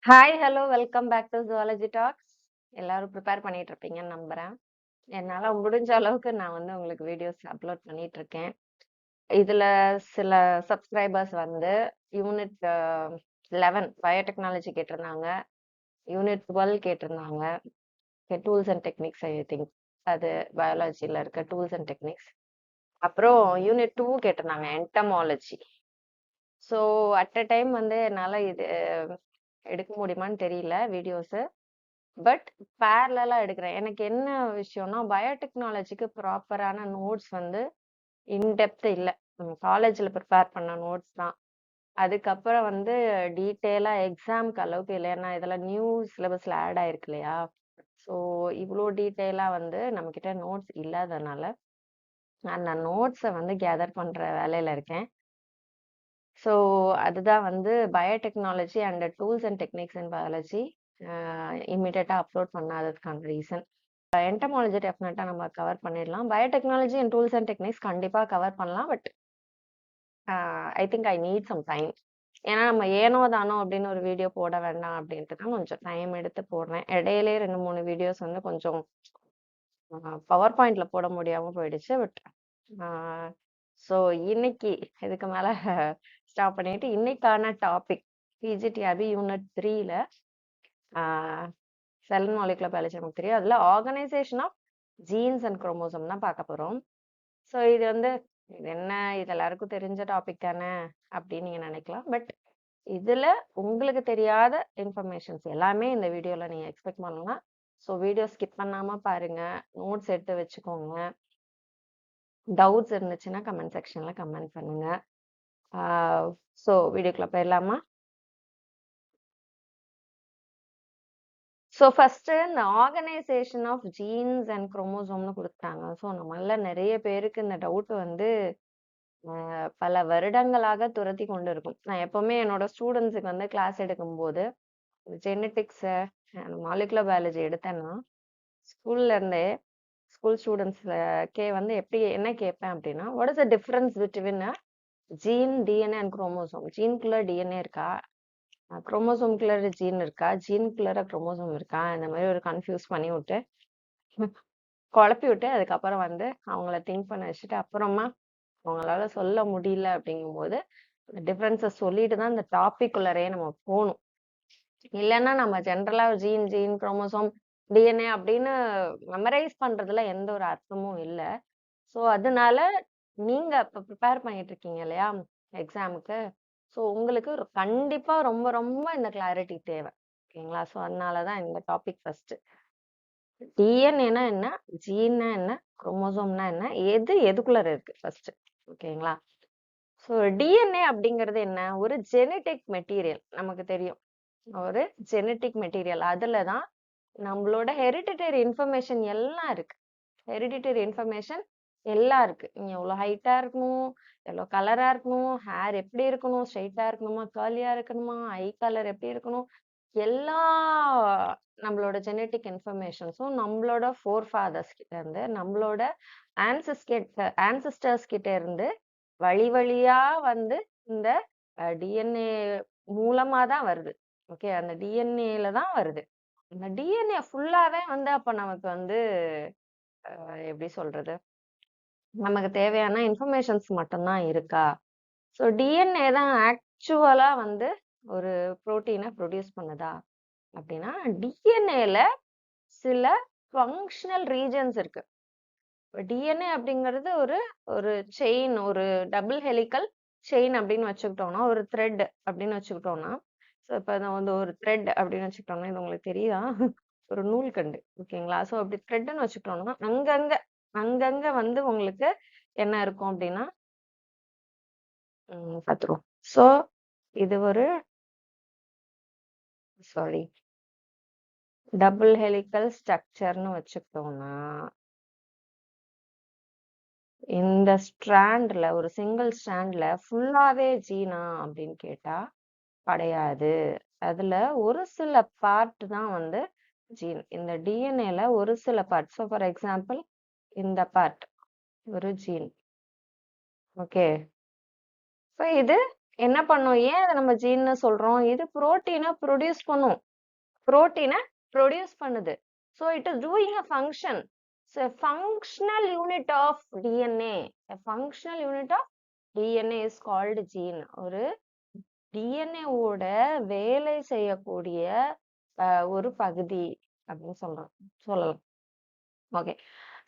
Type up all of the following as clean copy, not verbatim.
Hi, hello, welcome back to zoology talks. எல்லாரும் prepare பண்ணிட்டு இருப்பீங்கன்னு நம்புறேன். என்னால முடிஞ்ச அளவுக்கு நான் உங்களுக்கு வீடியோஸ் அப்லோட் பண்ணிட்டு இருக்கேன். இதுல சில சப்ஸ்கிரைபர்ஸ் யூனிட் 11 பயோடெக்னாலஜி கேட்டிருந்தாங்க. யூனிட் 12 கேட்டிருந்தாங்க. Tools and techniques I think. அது பயாலஜில இருக்க டூல்ஸ் அண்ட் டெக்னிக்ஸ். அப்புறம் யூனிட் 2 கேட்டிருந்தாங்க entomology. So at a time என்னால இது எடுக்க முடியுமான்னு தெரியல வீடியோஸ். பட் பேரலா எடுக்கிறேன். எனக்கு என்ன விஷயம்னா, பயோடெக்னாலஜிக்கு ப்ராப்பரான நோட்ஸ் இன்டெப்த் இல்ல. காலேஜ்ல ப்ரிப்பேர் பண்ண நோட்ஸ் தான். அதுக்கப்புறம் டீட்டெயிலா எக்ஸாம்க்கு அளவுக்கு இல்ல. ஏன்னா இதெல்லாம் நியூ சிலபஸ்ல ஆட் ஆயிருக்கு இல்லையா? ஸோ இவ்ளோ டீட்டெயிலா நம்மகிட்ட நோட்ஸ் இல்லாதனால, நான் நோட்ஸ கேதர் பண்ற வேலையில இருக்கேன். ஸோ அதுதான் biotechnology and tools and techniques in biology இம்மீடியட்டா அப்லோட் பண்ணாததுக்கான ரீசன். என்டமாலஜி டெஃபினட்டா நம்ம கவர் பண்ணிடலாம். Biotechnology and tools and techniques கண்டிப்பா கவர் பண்ணலாம். But I think I need some time. ஏன்னா நம்ம ஏனோ தானோ அப்படின்னு ஒரு வீடியோ போட வேண்டாம் அப்படின்ட்டு தான் கொஞ்சம் டைம் எடுத்து போடுறேன். இடையிலேயே 2, 3 வீடியோஸ் கொஞ்சம் பவர் பாயிண்ட்ல போட முடியாம போயிடுச்சு. பட் ஸோ இன்னைக்கு இதுக்கு மேல ஸ்டாப் பண்ணிட்டு இன்னைக்கான டாபிக் பிஜிடிஆர்பி யூனிட் 3ல செல் மாலிகுலர் பயாலஜி நமக்கு தெரியும். அதுல organisation of genes and chromosome தான் பார்க்க போறோம். ஸோ இது இது என்ன, இது எல்லாருக்கும் தெரிஞ்ச டாபிக் தானே அப்படின்னு நீங்க நினைக்கலாம். பட் இதுல உங்களுக்கு தெரியாத இன்ஃபர்மேஷன்ஸ் எல்லாமே இந்த வீடியோல நீங்க எக்ஸ்பெக்ட் பண்ணலாம். ஸோ வீடியோ ஸ்கிப் பண்ணாம பாருங்க, நோட்ஸ் எடுத்து வச்சுக்கோங்க. டவுட்ஸ் இருந்துச்சுன்னா கமெண்ட் செக்ஷன்ல கமெண்ட் பண்ணுங்க. ஸோ வீடியோக்குள்ள போயிடலாமா? ஸோ ஃபர்ஸ்ட் இந்த ஆர்கனைசேஷன் ஆஃப் ஜீன்ஸ் அண்ட் குரோமோசோம்னு கொடுத்தாங்க. ஸோ நம்மள நிறைய பேருக்கு இந்த டவுட் பல வருடங்களாக துரத்தி கொண்டு இருக்கும். நான் எப்பவுமே என்னோட ஸ்டூடெண்ட்ஸுக்கு கிளாஸ் எடுக்கும்போது ஜெனட்டிக்ஸ் மாலிகுலர் பயாலஜி எடுத்தேன்னா ஸ்கூல்ல இருந்தே ஸ்கூல் ஸ்டூடெண்ட்ஸ்க்கே எப்படி என்ன கேட்பேன் அப்படின்னா, what is the difference between gene, DNA and chromosome? ஜீனுக்குள்ள டிஎன்ஏ இருக்கா, குரோமோசோம்குள்ள ஜீன் இருக்கா, ஜீனுக்குள்ள குரோமோசோம் இருக்கா? இந்த மாதிரி ஒரு கன்ஃபியூஸ் பண்ணி விட்டு குழப்பி விட்டு அதுக்கப்புறம் அவங்கள திங்க் பண்ண வச்சுட்டு அப்புறமா அவங்களால சொல்ல முடியல அப்படிங்கும்போது டிஃபரன்ஸை சொல்லிட்டு தான் இந்த டாபிக் உள்ளரையே நம்ம போகணும். இல்லைன்னா நம்ம ஜென்ரலா ஜீன் ஜீன் குரோமோசோம் டிஎன்ஏ அப்படின்னு மெமரைஸ் பண்றதுல எந்த ஒரு அர்த்தமும் இல்லை. ஸோ அதனால நீங்க இப்ப ப்ரிப்பேர் பண்ணிட்டு இருக்கீங்க இல்லையா எக்ஸாமுக்கு, ஸோ உங்களுக்கு கண்டிப்பா ரொம்ப ரொம்ப இந்த கிளாரிட்டி தேவை. ஓகேங்களா? ஸோ அதனாலதான் இந்த டாபிக் ஃபர்ஸ்ட். டிஎன்ஏனா என்ன, ஜீன்னா என்ன, குரோமோசோம்னா என்ன, எது எதுக்குள்ள இருக்கு ஃபர்ஸ்ட். ஓகேங்களா? ஸோ டிஎன்ஏ அப்படிங்கிறது என்ன? ஒரு ஜெனட்டிக் மெட்டீரியல். நமக்கு தெரியும், ஒரு ஜெனட்டிக் மெட்டீரியல். அதுலதான் நம்மளோட ஹெரிடிட்டரி இன்ஃபர்மேஷன் எல்லாம் இருக்கு. ஹெரிடிட்டரி இன்ஃபர்மேஷன் எல்லாம் இருக்கு. நீங்க எவ்வளவு ஹைட்டா இருக்கணும், எவ்வளவு கலரா இருக்கணும், ஹேர் எப்படி இருக்கணும், ஸ்ட்ரைட்டா இருக்கணுமா, கர்லியா இருக்கணுமா, ஐ கலர் எப்படி இருக்கணும், எல்லா நம்மளோட ஜெனட்டிக் இன்ஃபர்மேஷன்ஸும் நம்மளோட ஃபோர் ஃபாதர்ஸ் கிட்ட இருந்து, நம்மளோட ஆன்சிஸ்டர்ஸ் கிட்ட இருந்து வழி வழியா இந்த டிஎன்ஏ மூலமா தான் வருது. ஓகே, அந்த டிஎன்ஏல தான் வருது. அந்த டிஎன்ஏ ஃபுல்லாவே அப்ப நமக்கு எப்படி சொல்றது, நமக்கு தேவையான இன்ஃபர்மேஷன்ஸ் மட்டும்தான் இருக்கா? ஸோ டிஎன்ஏ தான் ஆக்சுவலா ஒரு புரோட்டீனை ப்ரொடியூஸ் பண்ணுதா அப்படின்னா, டிஎன்ஏல சில ஃபங்க்ஷனல் ரீஜன்ஸ் இருக்கு. டிஎன்ஏ அப்படிங்கிறது ஒரு ஒரு செயின், ஒரு டபுள் ஹெலிக்கல் செயின் அப்படின்னு வச்சுக்கிட்டோம்னா, ஒரு த்ரெட் அப்படின்னு வச்சுக்கிட்டோம்னா, ஸோ இப்போ ஒரு த்ரெட் அப்படின்னு வச்சுக்கிட்டோம்னா, இது உங்களுக்கு தெரியுதா? ஒரு நூல்கண்டு. ஓகேங்களா? ஸோ அப்படி த்ரெட்னு வச்சுக்கிட்டோம்னா, அங்கங்க அங்கங்க உங்களுக்கு என்ன இருக்கும் அப்படின்னா பார்த்துருவோம். ஸோ இது ஒரு சாரி டபுள் ஹெலிக்கல் ஸ்ட்ரக்சர்னு வச்சுக்கிட்டோம்னா, இந்த ஸ்ட்ராண்ட்ல ஒரு சிங்கிள் ஸ்ட்ராண்ட்ல ஃபுல்லாவே ஜீனா அப்படின்னு கேட்டா கிடையாது. அதுல ஒரு சில பார்ட் தான் ஜீன். இந்த டிஎன்ஏல ஒரு சில பார்ட். ஸோ ஃபார் எக்ஸாம்பிள் இந்த பார்ட் ஒரு ஜீன். ஓகே, ஸோ இது என்ன பண்ணும்? ஏன் அத நம்ம ஜீன்னு சொல்றோம்? இது புரோட்டீனை ப்ரொடியூஸ் பண்ணும். புரோட்டீனை ப்ரொடியூஸ் பண்ணுது. So it is doing a function. So functional unit of DNA. Functional unit of DNA is called gene. ஒரு டிஎன்ஏவோட வேலை செய்யக்கூடிய ஒரு பகுதி அப்படின்னு சொல்லலாம். ஓகே.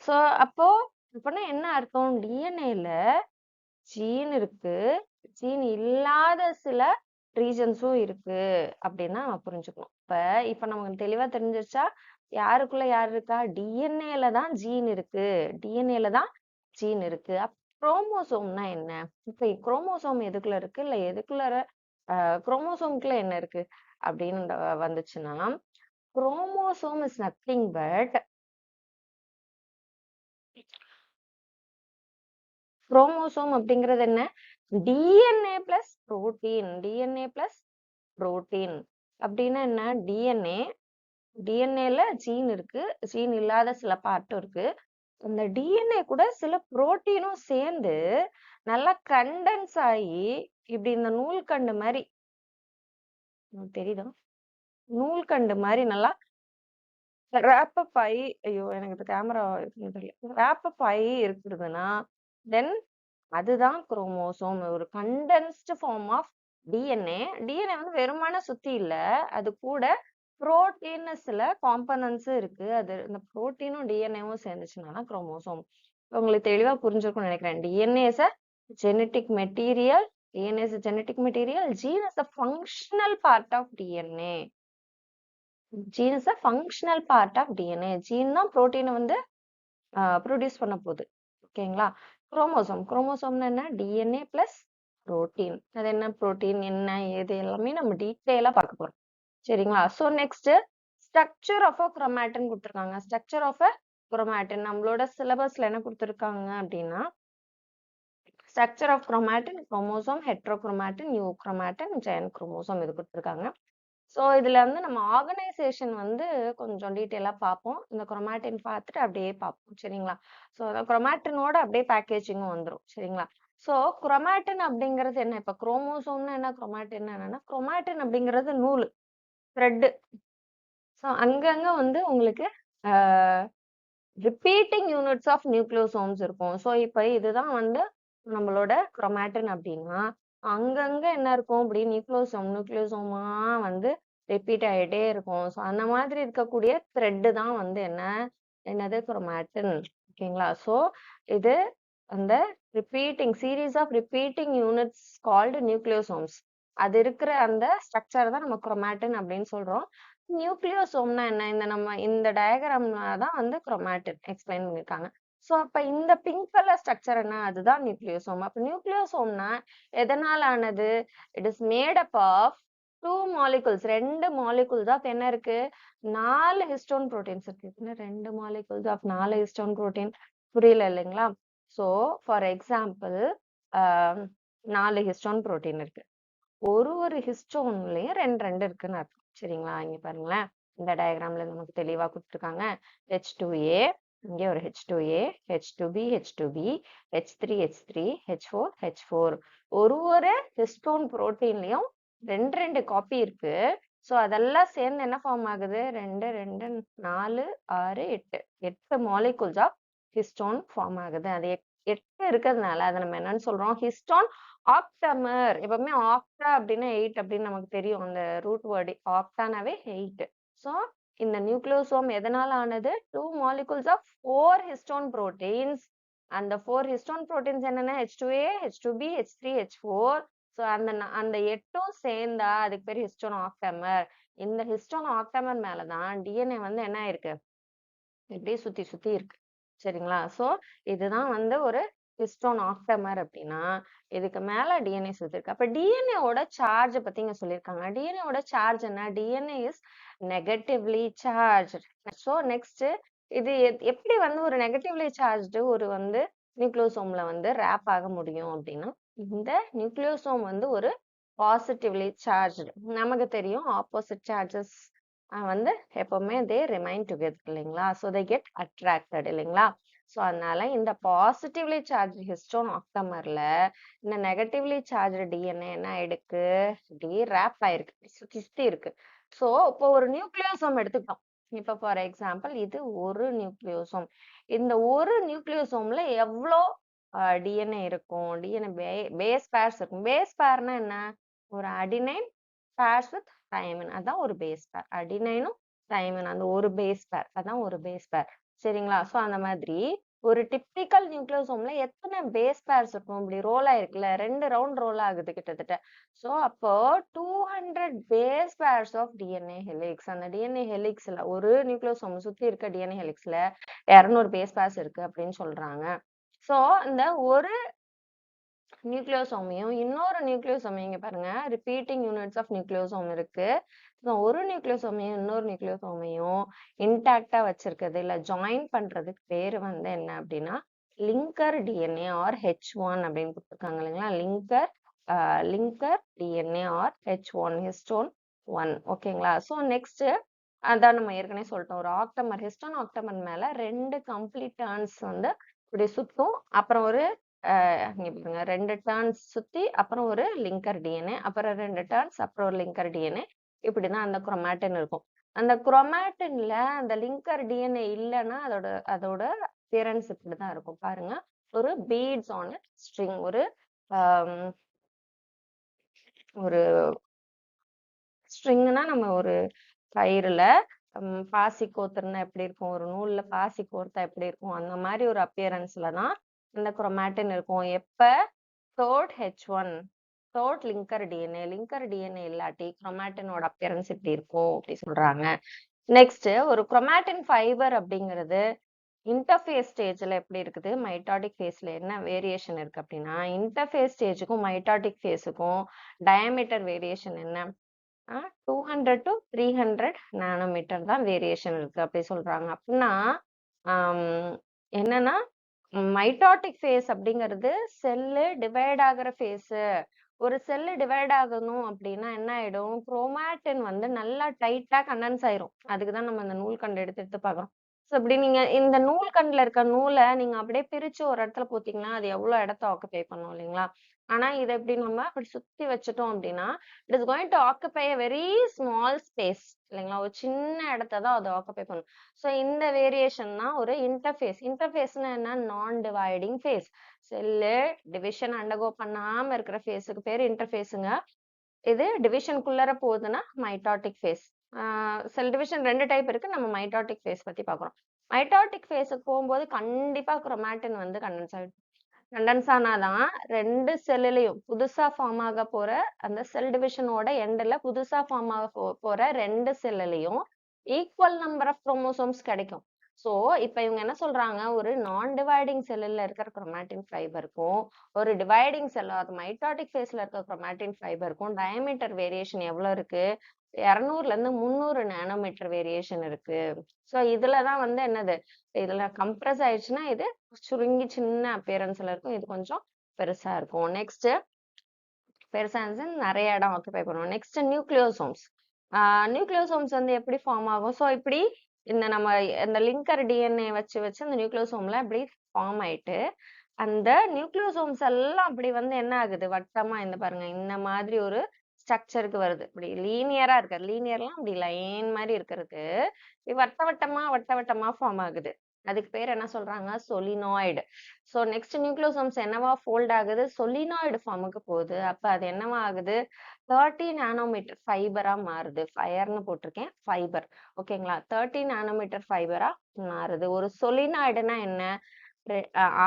ஸோ அப்போ அப்படின்னா என்ன அர்த்தம்? டிஎன்ஏல ஜீன் இருக்கு, ஜீன் இல்லாத சில ரீஜன்ஸும் இருக்கு அப்படின்னு நம்ம புரிஞ்சுக்கணும். இப்ப நமக்கு தெளிவா தெரிஞ்சிருச்சா? யாருக்குள்ள யார் இருக்கா? டிஎன்ஏல தான் ஜீன் இருக்கு. டிஎன்ஏல தான் ஜீன் இருக்கு. குரோமோசோம்னா என்ன? இப்ப குரோமோசோம் எதுக்குள்ள இருக்கு? இல்ல எதுக்குள்ள குரோமோசோம்குள்ள என்ன இருக்கு அப்படின்னு வந்துச்சுன்னா, chromosome is nothing but chromosome அப்படிங்கிறது என்ன? DNA plus protein. DNA plus protein அப்படின்னா என்ன? டிஎன்ஏல ஜீன் இருக்கு, ஜீன் இல்லாத சில பார்ட்டும் இருக்கு. அந்த டிஎன்ஏ கூட சில புரோட்டீனும் சேர்ந்து நல்லா கண்டென்ஸ் ஆகி இப்படி இந்த நூல்கண்டு மாதிரி தெரியுதா? நூல்கண்டு மாதிரி நல்லா ரேப்பப் ஆகி, ஐயோ எனக்கு இந்த கேமரா தெரியல, ரேப்பப் ஆகி இருக்குதுன்னா தென் அதுதான் குரோமோசோம். ஒரு condensed form of DNA. DNA வந்து வெறுமனே சுத்தி இல்ல, அது கூட புரோட்டீன் சில காம்பனன்ட்ஸும் இருக்கு. அது இந்த புரோட்டீனும் டிஎன்ஏவும் சேர்ந்துச்சுன்னா குரோமோசோம். உங்களுக்கு தெளிவா புரிஞ்சிருக்கும்னு நினைக்கிறேன். DNA is a genetic material. DNA is a genetic material. Gene is a functional part of DNA. Gene is a functional part of DNA. Gene தான் புரோட்டீனை வந்து ப்ரொடியூஸ் பண்ண போகுது. ஓகேங்களா? குரோமோசோம்னா என்ன? DNA plus protein. அது என்ன புரோட்டீன், என்ன ஏது எல்லாமே நம்ம டீட்டெயிலா பார்க்க போறோம். சரிங்களா? So next structure of a chromatin கொடுத்துருக்காங்க. ஸ்ட்ரக்சர் ஆஃப் அ குரோமாட்டின் நம்மளோட சிலபஸ்ல என்ன கொடுத்துருக்காங்க அப்படின்னா, structure of chromatin, chromosome, heterochromatin, euchromatin, giant chromosome இது கொடுத்துருக்காங்க. ஸோ இதுல வந்து நம்ம ஆர்கனைசேஷன் வந்து கொஞ்சம் டீட்டெயிலா பார்ப்போம். இந்த குரோமாட்டின் பார்த்துட்டு அப்படியே பார்ப்போம். சரிங்களா? ஸோ குரோமாட்டினோட அப்படியே பேக்கேஜிங்கும் வந்துடும். சரிங்களா? ஸோ குரோமாட்டின் அப்படிங்கிறது என்ன? இப்ப குரோமோசோம்னா என்ன, குரோமாட்டின் என்னன்னா, குரோமாட்டின் அப்படிங்கிறது நூல், த்ரெட். ஸோ அங்கங்க வந்து உங்களுக்கு ரிப்பீட்டிங் யூனிட்ஸ் ஆஃப் நியூக்ளியோசோம்ஸ் இருக்கும். ஸோ இப்ப இதுதான் வந்து நம்மளோட குரோமாட்டின் அப்படின்னா, அங்கங்க என்ன இருக்கும்? அப்படி நியூக்ளியோசோமா வந்து ரிப்பீட் ஆயிட்டே இருக்கும். ஸோ அந்த மாதிரி இருக்கக்கூடிய த்ரெட் தான் வந்து என்னது குரோமாட்டின். ஓகேங்களா? ஸோ இது அந்த series of repeating units called nucleosomes. அது இருக்கிற அந்த ஸ்ட்ரக்சர் தான் நம்ம குரோமாட்டின் அப்படின்னு சொல்றோம். நியூக்ளியோசோம்னா என்ன? இந்த டயகிராம்ல தான் வந்து குரோமாட்டின் எக்ஸ்பிளைன் பண்ணிருக்காங்க. சோ அப்ப இந்த பிங்க் கலர் ஸ்ட்ரக்சர் என்ன? அதுதான் நியூக்ளியோசோம். அப்ப நியூக்ளியோசோம்னா எதனால ஆனது? It is made up of 2 molecules. 2 molecules of என்ன இருக்கு? 4 ஹிஸ்டோன் புரோட்டீன்ஸ் இருக்கு. 2 மாலிகுல்ஸ் ஆஃப் 4 ஹிஸ்டோன் புரோட்டீன். புரியல இல்லைங்களா? So for example 4 histone protein இருக்கு. ஒரு ஹிஸ்டோன்லயும் 2 இருக்குன்னு அர்த்தம். சரிங்களா? இங்க பாருங்களேன், இந்த டயக்ராம்ல நமக்கு தெளிவா கொடுத்துருக்காங்க. H2A, இங்கே ஒரு H2A, H2B, H2B, H3, H3, H4, H4. ஒரு ஹிஸ்டோன் புரோட்டீன்லயும் 2 காப்பி இருக்கு. ஸோ அதெல்லாம் சேர்ந்து என்ன ஃபார்ம் ஆகுது? 2, 2, 4, 6, 8 மாலிகுல்ஸ் ஆஃப் ஹிஸ்டோன் ஃபார்ம் ஆகுது. அது 8 இருக்கிறதுனால அதை நம்ம என்னன்னு சொல்றோம்? ஹிஸ்டோன் ஆக்டமர். எப்பவுமே ஆக்டா அப்படின்னா 8 அப்படின்னு நமக்கு தெரியும். அந்த ரூட் வேர்டு ஆக்டானாவே 8. ஸோ இந்த நியூக்ளியோசோம் எதனால ஆனது? 2 மாலிகுல்ஸ் ஆஃப் 4 ஹிஸ்டோன் புரோட்டீன்ஸ். அந்த 4 ஹிஸ்டோன் புரோட்டீன்ஸ் என்னென்ன? H2A, H2B, H3, H4. So அந்த 8ம் சேர்ந்தா அதுக்கு பேர் ஹிஸ்டோன் ஆக்டமர். இந்த ஹிஸ்டோன் ஆக்டமர் மேலதான் டிஎன்ஏ வந்து என்ன இருக்கு? இப்படியே சுத்தி சுத்தி இருக்கு. சரிங்களா? சோ இதுதான் வந்து ஒரு ஹிஸ்டோன் ஆக்டமர் அப்படின்னா இதுக்கு மேல டிஎன்ஏ சுத்திருக்கு. அப்ப டிஎன்ஏவோட சார்ஜ் பத்தி இங்க சொல்லியிருக்காங்க. டிஎன்ஏவோட சார்ஜ் என்ன? DNA is negatively charge. So next இது எப்படி வந்து ஒரு நெகட்டிவ்லி சார்ஜ்டு ஒரு வந்து நியூக்ளியோசோம்ல வந்து ரேப் ஆக முடியும் அப்படின்னா, இந்த நியூக்ளியோசோம் வந்து ஒரு பாசிட்டிவ்லி சார்ஜ். நமக்கு தெரியும் ஆப்போசிட் சார்ஜஸ் வந்து எப்பவுமே தே ரிமைன் டுகெதர் இல்லைங்களா? ஸோ தே கெட் அட்ராக்டட் இல்லைங்களா? ஸோ அதனால இந்த பாசிட்டிவ்லி சார்ஜ் ஹிஸ்டோன் ஆக்டமர்ல இந்த நெகட்டிவ்லி சார்ஜ் டிஎன்ஏ என்ன ஆயிடுக்கு, இப்படி ரேப் ஆயிருக்கு, சுத்தி இருக்கு. ஸோ இப்போ ஒரு நியூக்ளியோசோம் எடுத்துக்கிட்டோம். இப்ப ஃபார் எக்ஸாம்பிள் இது ஒரு நியூக்ளியோசோம். இந்த ஒரு நியூக்ளியோசோம்ல எவ்வளோ டிஎன்ஏ இருக்கும், டிஎன்ஏ பேஸ் பேர்ஸ் இருக்கும். பேஸ் பேர்னா என்ன, ஒரு அடினைன் பேர்ஸ் வித் தைமின், அதான் ஒரு பேஸ் பேர். அடினைனும் தைமின் அந்த ஒரு பேஸ் பேர், அதான் ஒரு பேஸ் பேர். சரிங்களா? ஸோ அந்த மாதிரி ஒரு டிப்பிக்கல் நியூக்ளியோசோம்ல எத்தனை பேஸ் பேர்ஸ் இருக்கும், இப்படி ரோல் ஆயிருக்குல்ல, 2 ரவுண்ட் ரோல் ஆகுது கிட்டத்தட்ட. ஸோ அப்போ 200 base pairs of DNA helix, அந்த டிஎன்ஏ ஹெலிக்ஸ்ல ஒரு நியூக்ளியோசோம் சுத்தி இருக்க டிஎன்ஏ ஹெலிக்ஸ்ல 200 பேஸ் பேர்ஸ் இருக்கு அப்படின்னு சொல்றாங்க. ஸோ இந்த ஒரு நியூக்ளியோசோமையும் இன்னொரு நியூக்ளியோசோமையும் இங்க பாருங்க, ரிப்பீட்டிங் யூனிட்ஸ் ஆஃப் நியூக்ளியோசோம் இருக்கு. ஸோ ஒரு நியூக்ளியோசோமையும் இன்னொரு நியூக்ளியோசோமையும் இன்டாக்டா வச்சிருக்கிறது இல்ல ஜாயின் பண்றதுக்கு பேரு வந்து என்ன அப்படின்னா லிங்கர் டிஎன்ஏ ஆர் H1 அப்படின்னு கொடுத்துருக்காங்க இல்லைங்களா. Linker DNA R H1 histone 1. ஓகேங்களா. ஸோ நெக்ஸ்ட் அதான் நம்ம ஏற்கனவே சொல்லிட்டோம், ஒரு ஆக்டமர் ஹிஸ்டோன் ஆக்டமர் மேல 2 கம்ப்ளீட் டர்ன்ஸ் வந்து இப்படி சுத்தும். அப்புறம் ஒரு இங்க பாருங்க 2 டர்ன்ஸ் சுத்தி அப்புறம் ஒரு லிங்கர் டிஎன்ஏ, அப்புறம் 2 டர்ன்ஸ் அப்புறம் ஒரு லிங்கர் டிஎன்ஏ. இப்படிதான் அந்த குரோமாட்டின் இருக்கும். அந்த குரோமாட்டின்ல அந்த லிங்கர் டிஎன்ஏ இல்லைன்னா அதோட அதோட அப்பியரன்ஸ் இப்படிதான் இருக்கும். பாருங்க, ஒரு பீட்ஸ் ஆன் ஸ்ட்ரிங், ஒரு ஒரு ஸ்ட்ரிங்னா நம்ம ஒரு கயிறுல பாசி கோத்துருந்தா எப்படி இருக்கும், ஒரு நூல்ல பாசி கோர்த்தா எப்படி இருக்கும், அந்த மாதிரி ஒரு அப்பியரன்ஸ்ல தான் இந்த குரோமாட்டின் இருக்கும். எப்ப third H1 third linker DNA இல்லாட்டி குரோமாட்டினோட அப்பியரன்ஸ் இப்படி இருக்கும் அப்படி சொல்றாங்க. நெக்ஸ்ட் ஒரு குரோமாட்டின் ஃபைபர் அப்படிங்கிறது இன்டர்ஃபேஸ் ஸ்டேஜ்ல எப்படி இருக்குது, மைட்டாடிக் ஃபேஸ்ல என்ன வேரியேஷன் இருக்கு அப்படின்னா, இன்டர்ஃபேஸ் ஸ்டேஜுக்கும் மைட்டாடிக் ஃபேஸுக்கும் டயாமீட்டர் வேரியேஷன் என்ன, 200 to 300 நானோமீட்டர் தான் வேரியேஷன் இருக்கு அப்படி சொல்றாங்க. அப்படின்னா என்னன்னா மைட்டாட்டிக் ஃபேஸ் அப்படிங்கிறது செல்லு டிவைட் ஆகுற ஃபேஸ். ஒரு செல்லு டிவைட் ஆகணும் அப்படின்னா என்ன ஆயிடும், குரோமாட்டின் வந்து நல்லா டைட்டா கண்டென்ஸ் ஆயிரும். அதுக்குதான் நம்ம இந்த நூல் கண்டு எடுத்து எடுத்து பார்க்கறோம். ஸோ இப்படி நீங்க இந்த நூல் கண்டுல இருக்க நூலை நீங்க அப்படியே பிரிச்சு ஒரு இடத்துல போத்தீங்கன்னா அது எவ்வளவு இடத்த ஆக்குபை பண்ணும் இல்லைங்களா. ஆனா இதை எப்படி நம்ம அப்படி சுத்தி வச்சுட்டோம் அப்படின்னா it is going to occupy a very small space இல்லைங்களா, ஒரு சின்ன இடத்த தான் அது ஆக்குபை பண்ணும். ஸோ இந்த வேரியேஷன் தான் ஒரு இன்டர்ஃபேஸ். இன்டர்ஃபேஸ்னா என்ன, non dividing phase. Cell division undergo பண்ணாம இருக்கிற ஃபேஸுக்கு பேர் இன்டர்ஃபேஸுங்க. இது டிவிஷனுக்குள்ளர போகுதுன்னா mitotic phase. Cell division 2 type இருக்கு, நம்ம மைட்டாட்டிக் ஃபேஸ் பத்தி பார்க்குறோம். மைட்டாட்டிக் ஃபேஸுக்கு போகும்போது கண்டிப்பா குரோமாட்டின் வந்து கண்டென்ஸ் ஆகிடும். கண்டென்ஸ் ஆனாதான் 2 செல்லுலையும் புதுசா ஃபார்ம் ஆக போற அந்த செல் டிவிஷனோட எண்ட்ல புதுசா ஃபார்ம் ஆக போற 2 செல்லுலையும் ஈக்குவல் நம்பர் ஆஃப் குரோமோசோம்ஸ் கிடைக்கும். சோ இப்ப இவங்க என்ன சொல்றாங்க, ஒரு நான் டிவைடிங் செல்லுல இருக்கிற குரோமாட்டின் ஃபைபருக்கும் ஒரு டிவைடிங் செல் அது மைட்டாட்டிக் ஃபேஸ்ல இருக்க குரோமாட்டின் ஃபைபருக்கும் டயமீட்டர் வேரியேஷன் எவ்வளவு இருக்கு, 200ல இருந்து 300 நானோமீட்டர் வேரியேஷன் இருக்கு. சோ இதுலதான் வந்து என்னது, இதுல கம்ப்ரஸ் ஆயிடுச்சுன்னா இது சுருங்கி சின்ன அப்பியரன்ஸ்ல இருக்கும், இது கொஞ்சம் பெருசா இருக்கும். நெக்ஸ்ட் பெருசா இருந்துச்சு நிறைய இடம் ஆக்குபை பண்ணுவோம். நெக்ஸ்ட் நியூக்ளியோசோம்ஸ். நியூக்ளியோசோம்ஸ் வந்து எப்படி ஃபார்ம் ஆகும், ஸோ இப்படி இந்த நம்ம இந்த லிங்கர் டிஎன்ஏ வச்சு வச்சு அந்த நியூக்ளியோசோம்ல இப்படி ஃபார்ம் ஆயிட்டு அந்த நியூக்ளியோசோம்ஸ் எல்லாம் அப்படி வந்து என்ன ஆகுது, வட்டமா இந்த பாருங்க இந்த மாதிரி ஒரு ஸ்ட்ரக்சருக்கு வருது. இப்படி லீனியரா இருக்காது, லீனியர்லாம் அப்படி லைன் மாதிரி இருக்கிறதுக்கு வட்ட வட்டமா ஃபார்ம் ஆகுது. அதுக்கு பேர் என்ன சொல்றாங்க, சொலினாய்டு. ஸோ நெக்ஸ்ட் நியூக்ளியோசோம்ஸ் என்னவா ஃபோல்ட் ஆகுது, சொலினாய்டு ஃபார்முக்கு போகுது. அப்ப அது என்னவா ஆகுது, 30 நானோமீட்டர் ஃபைபரா மாறுது. ஃபயர்னு போட்டிருக்கேன், ஃபைபர். ஓகேங்களா, 30 நானோமீட்டர் ஃபைபரா மாறுது. ஒரு சொலினாய்டுனா என்ன,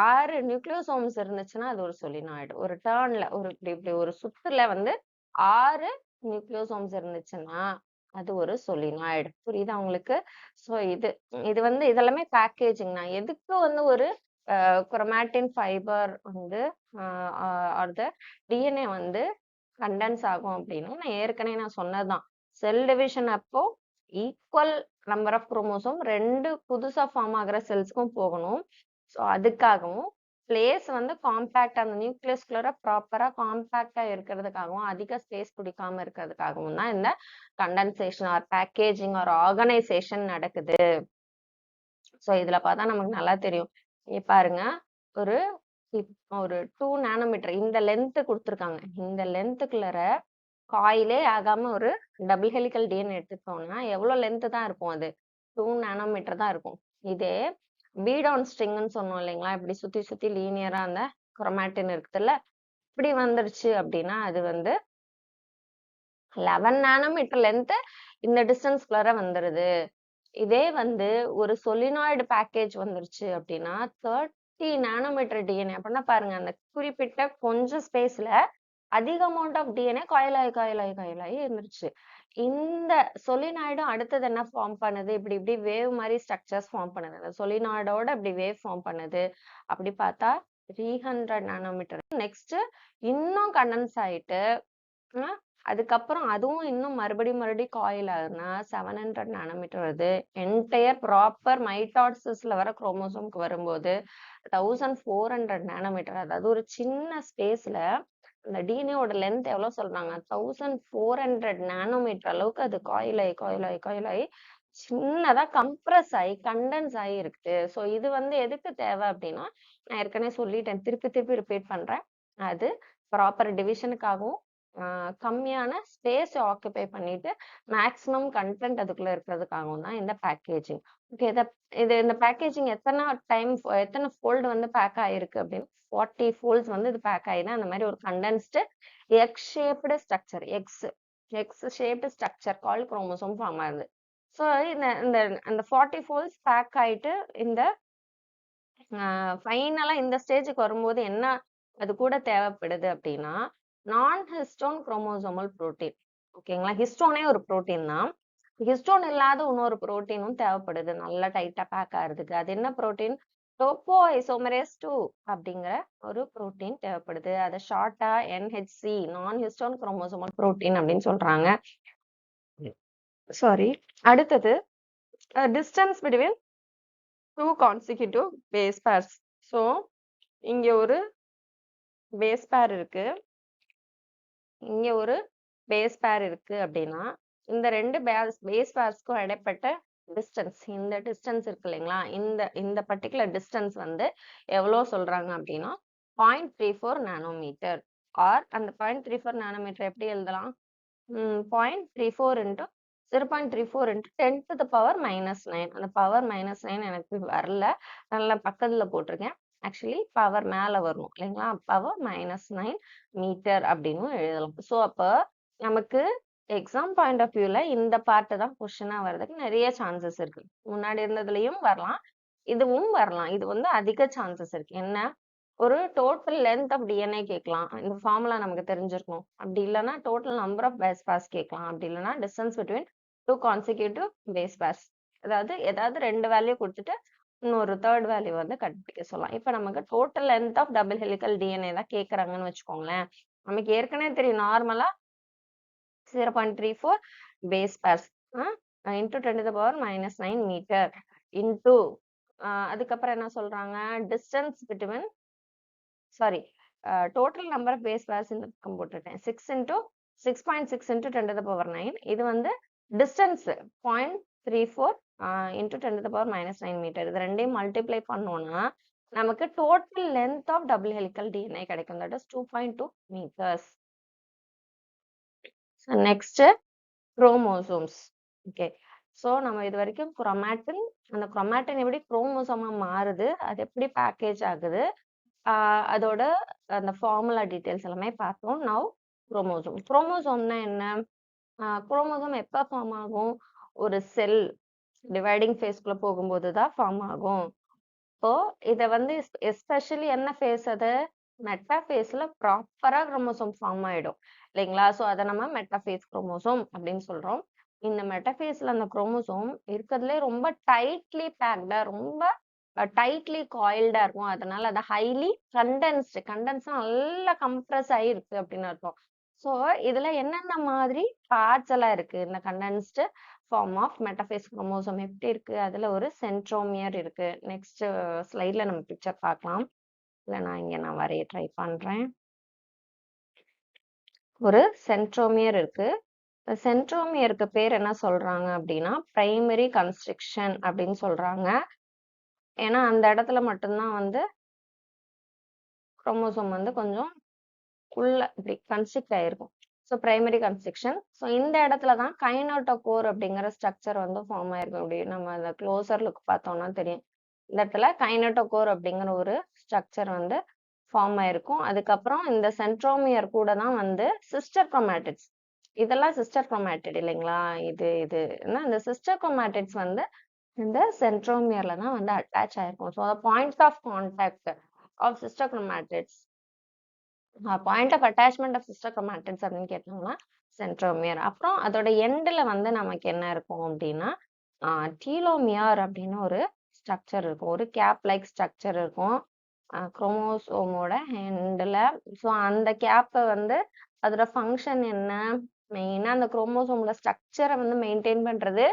6 நியூக்ளியோசோம்ஸ் இருந்துச்சுன்னா அது ஒரு சொலினாய்டு. ஒரு டர்ன்ல ஒரு இப்படி இப்படி ஒரு சுத்துல வந்து 6 நியூக்ளியோசோம்ஸ் இருந்துச்சுன்னா அது ஒரு சொலினாய்டு. புரியுதா உங்களுக்கு. சோ இது இது வந்து இதெல்லாமே பேக்கேஜிங் தான். எதுக்கு வந்து ஒரு குரோமாட்டின் ஃபைபர் வந்து ஆர் த டிஎன்ஏ வந்து கண்டென்ஸ் ஆகும் அப்படின்னா நான் ஏற்கனவே நான் சொன்னதுதான், செல் டிவிஷன் அப்போ ஈக்குவல் நம்பர் ஆஃப் குரோமோசோம் 2 புதுசா ஃபார்ம் ஆகிற செல்ஸ்க்கும் போகணும். ஸோ அதுக்காகவும் பிளேஸ் வந்து காம்பேக்ட், அந்த நியூக்ளியஸ்குள்ளர ப்ராப்பரா காம்பேக்டா இருக்கிறதுக்காகவும் அதிக ஸ்பேஸ் பிடிக்காம இருக்கிறதுக்காகவும் தான் இந்த condensation or packaging or organisation நடக்குது. ஸோ இதுல பார்த்தா நமக்கு நல்லா தெரியும், இங்க பாருங்க ஒரு ஒரு 2 நானோமீட்டர் இந்த லென்த் கொடுத்துருக்காங்க. இந்த லென்த்துக்குள்ளர காயிலே ஆகாம ஒரு டபுள் ஹெலிகல் டிஎன்ஏ எடுத்துக்கிட்டோம்னா எவ்வளவு லென்த் தான் இருக்கும் அது? 2 நானோமீட்டர் தான் இருக்கும். இதே பீட் ஆன் ஸ்ட்ரிங்னு சொன்னோம் இல்லைங்களா? இப்படி சுத்தி சுத்தி லீனியரா அந்த குரோமாட்டின் இருக்குதுல்ல, இப்படி வந்துருச்சு அப்படின்னா அது வந்து 11 நானோமீட்டர் லென்த் இந்த டிஸ்டன்ஸ்குள்ளார வந்துருது. இதே வந்து ஒரு சொலினாய்டு பேக்கேஜ் வந்துருச்சு அப்படின்னா 30 நானோமீட்டர் டிஎன்ஏ அப்படின்னா பாருங்க அந்த குறிப்பிட்ட கொஞ்சம் ஸ்பேஸ்ல அதிக அமௌண்ட் ஆஃப் டிஎன்ஏ காயில் ஆகி இருந்துருச்சு. இந்த சொலினாய்டும் அடுத்தது என்ன ஃபார்ம் பண்ணுது? இப்படி இப்படி வேவ் மாதிரி ஸ்ட்ரக்சர்ஸ் ஃபார்ம் பண்ணுது. அந்த சொலினாய்டோட இப்படி வேவ் ஃபார்ம் பண்ணுது. அப்படி பார்த்தா 300 நானோமீட்டர். நெக்ஸ்ட் இன்னும் கண்டென்ஸ் ஆயிட்டு அதுக்கப்புறம் அதுவும் இன்னும் மறுபடியும் காயில் ஆகுதுன்னா 700 நானோமீட்டர் வருது. என்டையர் ப்ராப்பர் மைட்டாசிஸ்ல வர குரோமோசோம்க்கு வரும்போது 1400 நானோமீட்டர். அதாவது ஒரு சின்ன ஸ்பேஸ்ல அந்த டிஎன்ஏவோட லென்த் எவ்வளவு சொல்றாங்க? 1400 நானோமீட்டர் அளவுக்கு அது காயில் ஆகி சின்னதா கம்ப்ரஸ் ஆகி கண்டென்ஸ் ஆகி இருக்கு. ஸோ இது வந்து எதுக்கு தேவை அப்படின்னா, நான் ஏற்கனவே சொல்லிட்டேன், திருப்பி திருப்பி ரிப்பீட் பண்றேன். அது ப்ராப்பர் டிவிஷனுக்காகவும் கம்மியான ஸ்பேஸ் ஆக்குபை பண்ணிட்டு மேக்ஸிமம் கண்டென்ட் அதுக்குள்ள இருக்கிறதுக்காகவும் தான் இந்த பேக்கேஜிங். ஓகே, இந்த பேக்கேஜிங் எத்தனை ஃபோல்டு வந்து பேக் ஆயிருக்கு அப்படின்னு 40 ஃபோல்ட்ஸ் வந்து இது பேக் ஆயிதான் அந்த மாதிரி ஒரு condensed X shaped structure X shaped structure call chromosome form ஆகுது. ஸோ இந்த இந்த அந்த 40 ஃபோல்ட்ஸ் பேக் ஆயிட்டு இந்த ஃபைனலா இந்த ஸ்டேஜுக்கு வரும்போது என்ன அது கூட தேவைப்படுது அப்படின்னா நான் ஹிஸ்டோன் குரோமோசோமல் புரோட்டீன். ஓகேங்களா? ஹிஸ்டோனே ஒரு புரோட்டீன் தான். ஹிஸ்டோன் இல்லாத இன்னொரு புரோட்டீனும் தேவைப்படுது நல்லா டைட்டா பேக் ஆகிறதுக்கு. அது என்ன புரோட்டீன்? டோப்போ ஐசோமரேஸ் 2 அப்படிங்கிற ஒரு புரோட்டீன் தேவைப்படுது. அதை ஷார்ட்டா NHC நான் ஹிஸ்டோன் குரோமோசோமல் புரோட்டீன் அப்படின்னு சொல்றாங்க. சாரி. அடுத்தது distance between 2 consecutive base pairs. So இங்க ஒரு பேஸ் பேர் இருக்கு, இங்க ஒரு பேஸ் பேர் இருக்கு அப்படின்னா இந்த ரெண்டு பேஸ் பேர்ஸ்க்கும் இடைப்பட்ட டிஸ்டன்ஸ், இந்த டிஸ்டன்ஸ் இருக்கு இல்லைங்களா? இந்த பர்டிகுலர் டிஸ்டன்ஸ் வந்து எவ்வளவு சொல்றாங்க அப்படின்னா 0.34 நானோமீட்டர். ஆர் அந்த 0.34 நானோமீட்டர் எப்படி எழுதலாம்? 0.34 into 0.34 into 10 to the power -9. அந்த பவர் -9 எனக்கு வரல, நல்லா பக்கத்துல போட்டிருக்கேன். ஆக்சுவலி பவர் மேல வரணும் இல்லைங்களா? பவர் -9 மீட்டர் அப்படின்னு எழுதலாம். ஸோ அப்போ நமக்கு எக்ஸாம் பாயிண்ட் ஆஃப் வியூல இந்த பார்ட் தான் கொஸ்டினா வர்றதுக்கு நிறைய சான்சஸ் இருக்கு. முன்னாடி இருந்ததுலயும் வரலாம், இதுவும் வரலாம். இது வந்து அதிக சான்சஸ் இருக்கு. என்ன? ஒரு டோட்டல் லென்த் ஆஃப் டிஎன்ஏ கேட்கலாம், இந்த ஃபார்முலா நமக்கு தெரிஞ்சிருக்கும். அப்படி இல்லைன்னா total number of base pairs கேட்கலாம். அப்படி இல்லைன்னா distance between 2 consecutive base pairs. ஏதாவது ரெண்டு வேல்யூ கொடுத்துட்டு இன்னொரு தேர்ட் வேல்யூ வந்து கண்டுபிடிக்க சொல்லலாம். இப்ப நமக்கு total length of double helical DNA தான் கேட்கறாங்கன்னு வச்சுக்கோங்களேன். நமக்கு ஏற்கனவே தெரியும் நார்மலா 0.34 base pairs into 10 to the power -9 metre into அதுக்கப்புறம் என்ன சொல்றாங்க? Distance between total number of base pairs இந்த பக்கம் போட்டுட்டேன். 6.6 into 10 to the power 9. இது வந்து distance 0.34 into 10 to the power -9 metre. இது ரெண்டையும் மல்டிப்ளை பண்ணோம்னா நமக்கு total length of double helical DNA கிடைக்கும். That is 2.2 metres. Next chromosomes. Okay, so நம்ம இது வரைக்கும் குரோமாட்டின், அந்த குரோமாட்டின் எப்படி குரோமோசோமா மாறுது, அது எப்படி பேக்கேஜ் ஆகுது, அதோட அந்த ஃபார்முலா டீடைல்ஸ் எல்லாமே பார்த்தோம். Now chromosome. குரோமோசோம்னா என்ன? குரோமோசோம் எப்போ ஃபார்ம் ஆகும்? ஒரு செல் டிவைடிங் ஃபேஸ்க்குள்ள போகும்போது தான் ஃபார்ம் ஆகும். இப்போ இதை வந்து எஸ்பெஷலி என்ன ஃபேஸ்? அது மெட்டாஃபேஸ்ல ப்ராப்பரா குரோமோசோம் ஃபார்ம் ஆயிடும் இல்லைங்களா? ஸோ அதை நம்ம மெட்டாஃபேஸ் குரோமோசோம் அப்படின்னு சொல்றோம். இந்த மெட்டாஃபேஸ்ல அந்த குரோமோசோம் இருக்கிறதுலே ரொம்ப டைட்லி பேக்டா, ரொம்ப டைட்லி காயில்டா இருக்கும். அதனால அது ஹைலி கண்டென்ஸ் நல்லா கம்ப்ரஸ் ஆகிருக்கு அப்படின்னு அர்த்தம். ஸோ இதுல என்னென்ன மாதிரி பார்ட்ஸ் எல்லாம் இருக்கு? இந்த condensed form of metaphase chromosome எப்படி இருக்கு? அதுல ஒரு சென்ட்ரோமியர் இருக்கு. நெக்ஸ்ட் ஸ்லைட்ல நம்ம பிக்சர் பார்க்கலாம். இல்ல நான் வரைய ட்ரை பண்றேன். ஒரு சென்ட்ரோமியர் இருக்கு. சென்ட்ரோமியருக்கு பேர் என்ன சொல்றாங்க அப்படின்னா பிரைமரி கன்ஸ்ட்ரக்ஷன் அப்படின்னு சொல்றாங்க. ஏன்னா அந்த இடத்துல மட்டும்தான் வந்து குரோமோசோம் வந்து கொஞ்சம் உள்ள இப்படி கன்ஸ்ட்ரிக்ட் ஆயிருக்கும். So primary construction. ஸோ இந்த இடத்துல தான் கைனோட்டோகோர் அப்படிங்கிற ஸ்ட்ரக்சர் வந்து ஃபார்ம் ஆயிருக்கும். இப்படி நம்ம அந்த க்ளோசர் லுக் பார்த்தோம்னா தெரியும். இந்த இடத்துல கைனோட்டோகோர் அப்படிங்கிற ஒரு ஸ்ட்ரக்சர் வந்து ஃபார்ம் ஆயிருக்கும். அதுக்கப்புறம் இந்த சென்ட்ரோமியர் கூட தான் வந்து சிஸ்டர் குரோமாட்டிட்ஸ். இதெல்லாம் சிஸ்டர் குரோமாட்டிட் இல்லைங்களா? இந்த சிஸ்டர் குரோமாட்டிட்ஸ் வந்து இந்த சென்ட்ரோமியர்ல தான் வந்து அட்டாச் ஆயிருக்கும். So points of contact of sister chromatids point of attachment of sister chromatids அப்படின்னு கேட்டாங்கன்னா சென்ட்ரோமியர். அப்புறம் அதோட எண்டில் வந்து நமக்கு என்ன இருக்கும் அப்படின்னா டீலோமியர் அப்படின்னு ஒரு ஸ்ட்ரக்சர் இருக்கும். ஒரு கேப் லைக் ஸ்ட்ரக்சர் இருக்கும் குரோமோசோமோட எண்டில். ஸோ அந்த கேப்பை வந்து அதோட ஃபங்க்ஷன் என்ன, மெயினாக அந்த குரோமோசோமோட ஸ்ட்ரக்சரை வந்து மெயின்டைன் பண்ணுறது.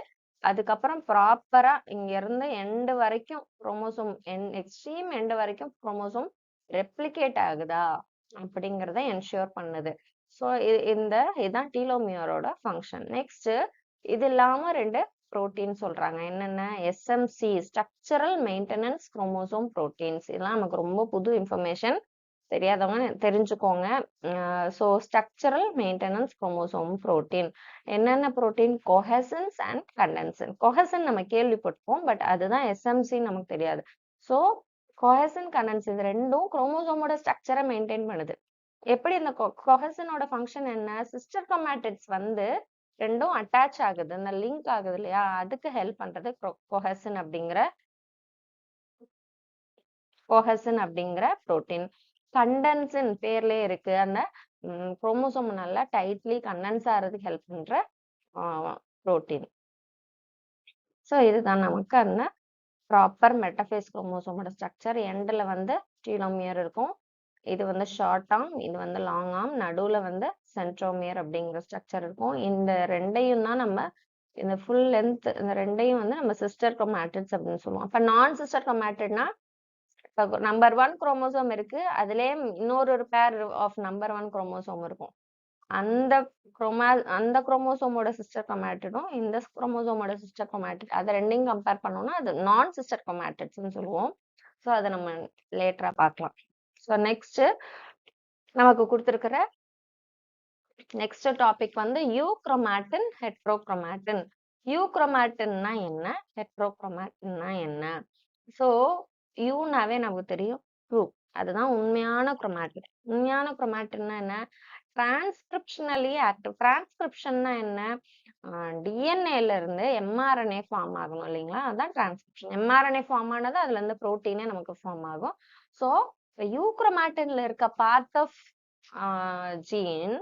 அதுக்கப்புறம் ப்ராப்பரா இங்க இருந்து எண்டு வரைக்கும் குரோமோசோம் எக்ஸ்ட்ரீம் எண்டு வரைக்கும் குரோமோசோம் ரெப்ளிகேட் ஆகுதா அப்படிங்கிறத என்ஷூர் பண்ணுது. ஸோ இதுதான் டீலோமியரோட ஃபங்க்ஷன். நெக்ஸ்ட் இது இல்லாம 2 புரோட்டீன் சொல்றாங்க. என்னென்ன? SMC structural maintenance chromosome proteins. இதெல்லாம் நமக்கு ரொம்ப புது இன்ஃபர்மேஷன். தெரியாதவங்க தெரிஞ்சுக்கோங்க. So structural maintenance chromosome protein என்னென்ன புரோட்டீன்? கொஹசன்ஸ் அண்ட் கண்டென்சன். கொஹசன் நம்ம கேள்விப்பட்டிருப்போம், பட் அதுதான் எஸ்எம்சி நமக்கு தெரியாது. ஸோ கொஹசன் கண்டென்சன் இது ரெண்டும் குரோமோசோமோட ஸ்ட்ரக்சரை மெயின்டைன் பண்ணுது. எப்படி இந்த கொஹசனோட ஃபங்க்ஷன் என்ன? சிஸ்டர் குரோமாட்டிட்ஸ் வந்து ரெண்டும் அட்டாச் ஆகுது, இந்த லிங்க் ஆகுது இல்லையா? அதுக்கு ஹெல்ப் பண்றது கொஹசன் அப்படிங்கிற புரோட்டீன். கண்டென்சன் பேர்லயே இருக்கு. அந்த குரோமோசோம் நல்லா டைட்லி கண்டென்ஸ் ஆகிறதுக்கு ஹெல்ப் பண்ற புரோட்டீன். ஸோ இதுதான் நமக்கு அந்த ப்ராப்பர் மெட்டஃபேஸ் குரோமோசோமோட ஸ்ட்ரக்சர். எண்டில் வந்து டீலோமியர் இருக்கும். இது வந்து ஷார்ட் ஆர்ம், இது வந்து லாங் ஆர்ம், நடுவில் வந்து சென்ட்ரோமியர் அப்படிங்கிற ஸ்ட்ரக்சர் இருக்கும். இந்த ரெண்டையும் தான் நம்ம இந்த ஃபுல் லென்த் இந்த ரெண்டையும் வந்து நம்ம சிஸ்டர் குரோமாட்டிட்ஸ் அப்படின்னு சொல்லுவோம். அப்போ நான் சிஸ்டர் குரோமாட்டிட்னா நம்பர் 1 குரோமோசோம் இருக்கு, அதுலயே இன்னொரு பேர் ஆஃப் நம்பர் 1 குரோமோசோம் இருக்கும். அந்த அந்த குரோமோசோமோட சிஸ்டர் குரோமாட்டிடும் இந்த குரோமோசோமோட சிஸ்டர் குரோமாட்டிட் அதை ரெண்டையும் கம்பேர் பண்ணோம்னா அது நான் சிஸ்டர் குரோமாட்டிட்ஸ்னு சொல்லுவோம். ஸோ அதை நம்ம லேட்டரா பார்க்கலாம். ஸோ நெக்ஸ்ட் நமக்கு கொடுத்துருக்கிற நெக்ஸ்ட் டாபிக் வந்து யூக்ரோமாட்டின் ஹெட்ரோக்ரோமாட்டின். யூக்ரோமாட்டின்னா என்ன, ஹெட்ரோக்ரோமாட்டின்னா என்ன? ஸோ யூனாவே நமக்கு தெரியும் ட்ரூ, அதுதான் உண்மையான குரோமாட்டின். உண்மையான குரோமாட்டின்னா என்ன? Transcriptionally active. டிரான்ஸ்கிரிப்ஷன்னா என்ன? டிஎன்ஏல இருந்து எம்ஆர்என்ஏ ஃபார்ம் ஆகணும் இல்லைங்களா? அதான் டிரான்ஸ்கிரிப்ஷன். எம்ஆர்என்ஏ ஃபார்ம் ஆனது அதுல இருந்து புரோட்டீனே நமக்கு ஃபார்ம் ஆகும். ஸோ யூக்ரோமாட்டின்ல இருக்க part of gene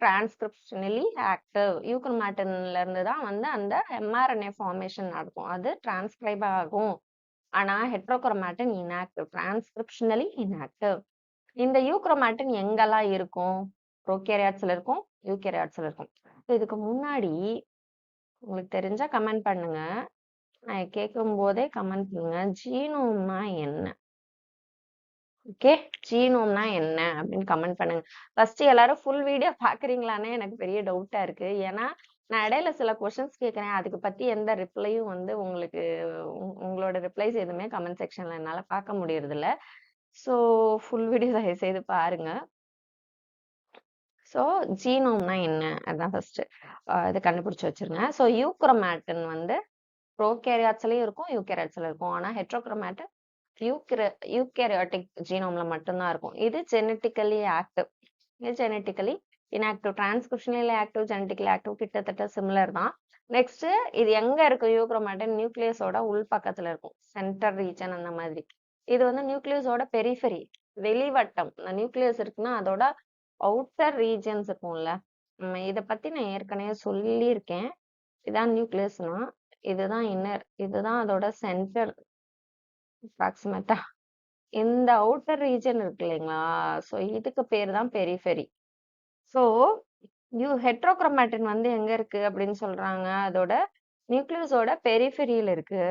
transcriptionally active. யூக்ரோமாட்டின்ல இருந்து தான் வந்து அந்த எம்ஆர்என்ஏ ஃபார்மேஷன் நடக்கும், அது டிரான்ஸ்கிரைப் ஆகும். ஆனா ஹெட்ரோக்ரோமாட்டின் இன்ஆக்டிவ், டிரான்ஸ்கிரிப்ஷனலி இன்ஆக்டிவ். இந்த யூக்ரோமாட்டின் எங்கெல்லாம் இருக்கும்? ப்ரோகேரியாட்ஸ்ல இருக்கும், யூகேரியாட்ஸ்ல இருக்கும். இதுக்கு முன்னாடி உங்களுக்கு தெரிஞ்சா கமெண்ட் பண்ணுங்க. நான் கேட்கும் போதே கமெண்ட் பண்ணுங்க. ஜீனோம்னா என்ன? ஓகே, ஜீனோம்னா என்ன அப்படின்னு கமெண்ட் பண்ணுங்க. ஃபர்ஸ்ட் எல்லாரும் ஃபுல் வீடியோ பாக்குறீங்களானே எனக்கு பெரிய டவுட்டா இருக்கு. ஏன்னா நான் இடையில சில கொஸ்டின்ஸ் கேட்கறேன், அதுக்கு பத்தி எந்த ரிப்ளையும் வந்து உங்களுக்கு உங்களோட ரிப்ளைஸ் எதுவுமே கமெண்ட் செக்ஷன்ல என்னால பார்க்க முடியறது இல்ல. ஸோ ஃபுல் வீடியோ தயவு செய்து பாருங்க. ஸோ ஜீனோம்னா என்ன அதான் ஃபர்ஸ்ட் இது கண்டுபிடிச்சு வச்சிருங்க. ஸோ யூக்ரோமாட்டின் வந்து ப்ரோகேரியாட்ஸ்லயும் இருக்கும், யூகேரியாட்ஸ்ல இருக்கும். ஆனா ஹெட்ரோக்ரோமாட்டின் யூகேரியாட்டிக் ஜீனோம்ல மட்டும்தான் இருக்கும். இது ஜெனட்டிக்கலி ஆக்டிவ், இது genetically inactive. Transcriptionally active, genetically active கிட்டத்தட்ட சிமிலர் தான். நெக்ஸ்ட் இது எங்க இருக்கு? யூக்ரோமாட்டின் நியூக்ளியஸோட உள் பக்கத்துல இருக்கும், சென்டர் ரீஜன் அந்த மாதிரி. இது வந்து நியூக்ளியஸோட பெரிஃபெரி, வெளிவட்டம். நியூக்ளியஸ் இருக்குன்னா அதோட அவுட்டர் ரீஜன்ஸ் இருக்கும்ல, இத பத்தி நான் ஏற்கனவே சொல்லியிருக்கேன். இதான் நியூக்ளியஸ்னா, இதுதான் இன்னர், இதுதான் அதோட சென்டர் அப்ராக்சிமேட்டா. இந்த அவுட்டர் ரீஜன் இருக்கு இல்லைங்களா? ஸோ இதுக்கு பேர் தான் பெரிஃபெரி. ஸோ ஹெட்ரோக்ரோமாட்டின் வந்து எங்க இருக்கு அப்படின்னு சொல்றாங்க? அதோட நியூக்ளியஸோட பெரிஃபெரியில இருக்கு.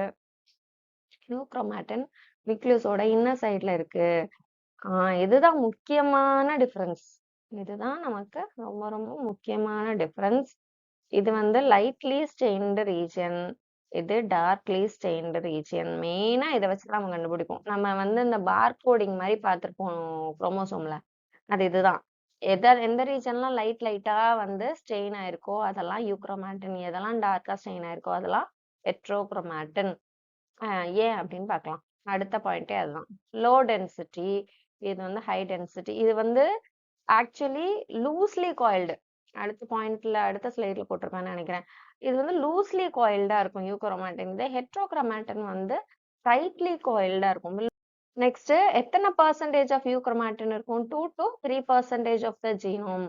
யூக்ரோமாட்டின் நியூக்ளியஸோட இன்னர் சைட்ல இருக்கு. இதுதான் முக்கியமான டிஃபரன்ஸ். இதுதான் நமக்கு ரொம்ப ரொம்ப முக்கியமான டிஃபரன்ஸ். இது வந்து லைட்லி ஸ்டெயின்டு ரீஜன், இது டார்க்லி ஸ்டெயின்டு ரீஜியன். மெயினா இத வச்சு தான் நம்ம கண்டுபிடிப்போம். நம்ம வந்து இந்த பார் கோடிங் மாரி பார்த்திருப்போம் குரோமோசோம்ல. அது இதுதான். எந்த ரீஜன்லாம் லைட்டா வந்து ஸ்டெயின் ஆயிருக்கோ, அதெல்லாம் யூக்ரோமாட்டின். எதெல்லாம் டார்க்கா ஸ்டெயின் ஆயிருக்கோ, அதெல்லாம் ஹெட்ரோக்ரோமாட்டின். ஏன் அப்படின்னு பார்க்கலாம். அடுத்த பாயிண்ட்டே அதுதான். லோ டென்சிட்டி, இது வந்து ஹை டென்சிட்டி. இது வந்து ஆக்சுவலி லூஸ்லி காயில்டு. அடுத்த ஸ்லைட்ல போட்டிருப்பேன்னு நினைக்கிறேன். இது வந்து லூஸ்லி காயில்டா இருக்கும் யூக்ரோமாட்டின். இதே ஹெட்ரோக்ரோமாட்டின் வந்து டைட்லி காயில்டா இருக்கும். நெக்ஸ்ட் எத்தனை பெர்சன்டேஜ் ஆஃப் யூக்ரோமாட்டின் இருக்கும்? 2 to 3% ஆஃப் த ஜீனோம்.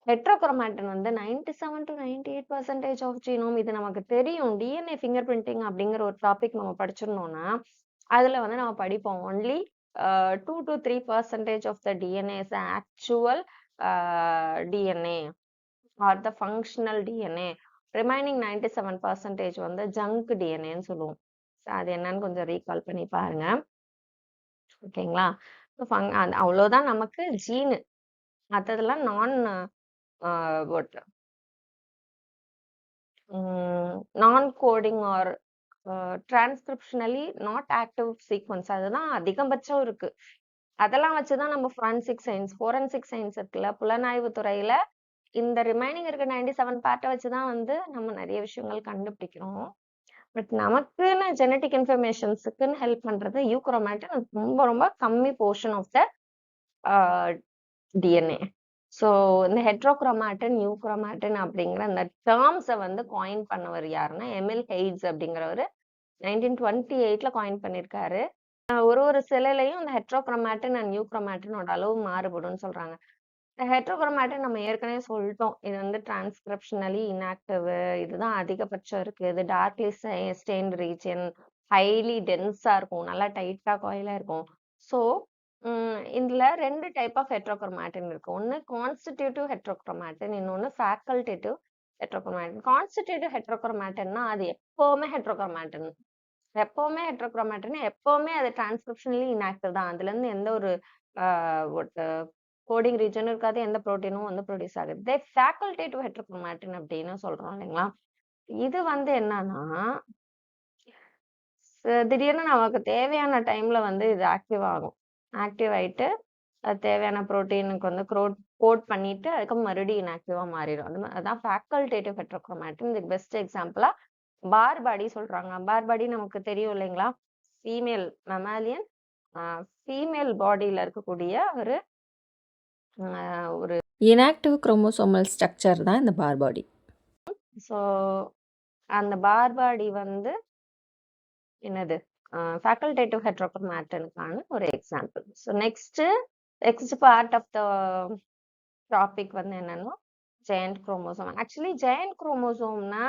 ஹெட்ரோக்ரோமாட்டின் வந்து 97 to 98% ஆஃப் ஜீனோம். இது நமக்கு தெரியும். டிஎன்ஏ ஃபிங்கர் பிரிண்டிங் அப்படிங்கிற ஒரு டாபிக் நம்ம படிச்சிருந்தோம்னா அதுல வந்து நம்ம படிப்போம். Only 2 to 3% of the DNA is actual DNA or the functional DNA. Remaining 97% வந்து ஜங்க் டிஎன்ஏன்னு சொல்லுவோம். அது என்னன்னு கொஞ்சம் ரீகால் பண்ணி பாருங்க. ஓகேங்களா? அவ்வளவுதான் நமக்கு ஜீனு. மத்ததெல்லாம் non coding or transcriptionally not active sequence. அதுதான் அதிகபட்சம் இருக்கு. அதெல்லாம் வச்சுதான் நம்ம ஃபோரன்சிக் சயின்ஸ் இருக்குல்ல, புலனாய்வு துறையில இந்த ரிமைனிங் இருக்க 97 பார்ட்டை வச்சுதான் வந்து நம்ம நிறைய விஷயங்கள் கண்டுபிடிக்கிறோம். பட் நமக்குன்னு ஜெனட்டிக் இன்ஃபர்மேஷன்ஸுக்குன்னு ஹெல்ப் பண்றது யூக்ரோமாட்டின் ரொம்ப ரொம்ப கம்மி portion of the DNA. So இந்த ஹெட்ரோக்ரோமாட்டின், யூக்ரோமாட்டின் அப்படிங்கிற அந்த டேர்ம்ஸை வந்து காயின் பண்ணவர் யாருன்னா எமில் ஹெய்ட்ஸ் அப்படிங்கிறவர் 1928ல காயின் பண்ணியிருக்காரு. ஒரு செல்லையும் இந்த ஹெட்ரோக்ரோமாட்டின் அண்ட் நியூக்ரோமாட்டினோட அளவு மாறுபடும்னு சொல்றாங்க. ஹெட்ரோக்ரோமாட்டின் நம்ம ஏற்கனவே சொல்லிட்டோம். இது வந்து டிரான்ஸ்கிரிப்ஷனலி இன்ஆக்டிவ். இதுதான் அதிகபட்சம் இருக்கு. இது டார்க்லி ஸ்டெயின்டு ரீஜியன், ஹைலி டென்ஸா இருக்கும், நல்லா டைட்டா காயிலா இருக்கும். ஸோ இதுல 2 டைப் ஆஃப் ஹெட்ரோக்ரோமாட்டின் இருக்கு. ஒன்னு கான்ஸ்டிடியூட்டிவ் ஹெட்ரோக்ரோமாட்டின், இன்னொன்னு ஃபேக்கல்டேட்டிவ் ஹெட்ரோக்ரோமாட்டின். கான்ஸ்டிடியூட்டிவ் ஹெட்ரோக்ரோமாட்டின்னா அது எப்பவுமே ஹெட்ரோக்ரோமாட்டின். எப்பவுமே அது டிரான்ஸ்கிரிப்ஷனலி இன்ஆக்டிவ் தான். அதுல இருந்து எந்த ஒரு கோடிங் ரீஜனும் இருக்காது, எந்த புரோட்டீனும் வந்து ப்ரொடியூஸ் ஆகுது. ஃபேக்கல்டேட்டிவ் ஹெட்ரோக்ரோமாட்டின் அப்படின்னு சொல்றோம் இல்லைங்களா? இது வந்து என்னன்னா திடீர்னு நமக்கு தேவையான டைம்ல வந்து இது ஆக்டிவ் ஆகும். ஆக்டிவ் ஆயிட்டு அது தேவையான புரோட்டீனுக்கு வந்து கோட் பண்ணிட்டு அதுக்கப்புறம் மறுபடியும் இன்ஆக்டிவா மாறிடும். அதான் ஃபேக்கல்டேட்டிவ் ஹெட்ரோக்ரோமாட்டின். இதுக்கு பெஸ்ட் எக்ஸாம்பிளா பார் பாடி சொல்றாங்க. பார் பாடி நமக்கு தெரியும் இல்லைங்களா? ஃபீமேல் மெமாலியன் ஃபீமேல் பாடியில இருக்கக்கூடிய ஒரு இன்ஆக்டிவ் குரோமோசோமல் ஸ்ட்ரக்சர் தான் இந்த பார் பாடி. ஸோ அந்த பார் பாடி வந்து என்னது? ஃபேக்கல்டேட்டிவ் ஹெட்ரோக்ரோமாட்டினுக்கான ஒரு example. So next part of the topic வந்து என்னன்னா ஜெயண்ட் குரோமோசோம். ஆக்சுவலி ஜெயண்ட் குரோமோசோம்னா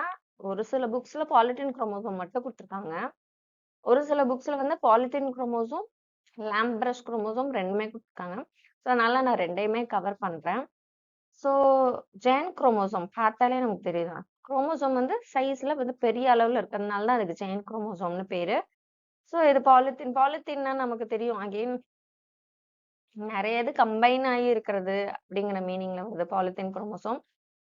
ஒரு சில புக்ஸ்ல பாலிட்டின் குரோமோசோம் மட்டும் கொடுத்துருக்காங்க. ஒரு சில புக்ஸ்ல வந்து பாலிட்டின் குரோமோசோம், லாம்பிரஸ் குரோமோசோம் ரெண்டுமே கொடுத்துருக்காங்க. ஸோ அதனால நான் ரெண்டையுமே கவர் பண்றேன். ஸோ ஜெயண்ட் குரோமோசோம் பார்த்தாலே நமக்கு தெரியுது. குரோமோசோம் வந்து சைஸ்ல வந்து பெரிய அளவுல இருக்கிறதுனால தான் அதுக்கு ஜெயண்ட் குரோமோசோம்னு பேரு. ஸோ இது பாலித்தீன்னா நமக்கு தெரியும். அகெயின் நிறைய இது கம்பைன் ஆகி இருக்கிறது அப்படிங்கிற மீனிங்ல வருது பாலித்தீன் குரோமோசோம்.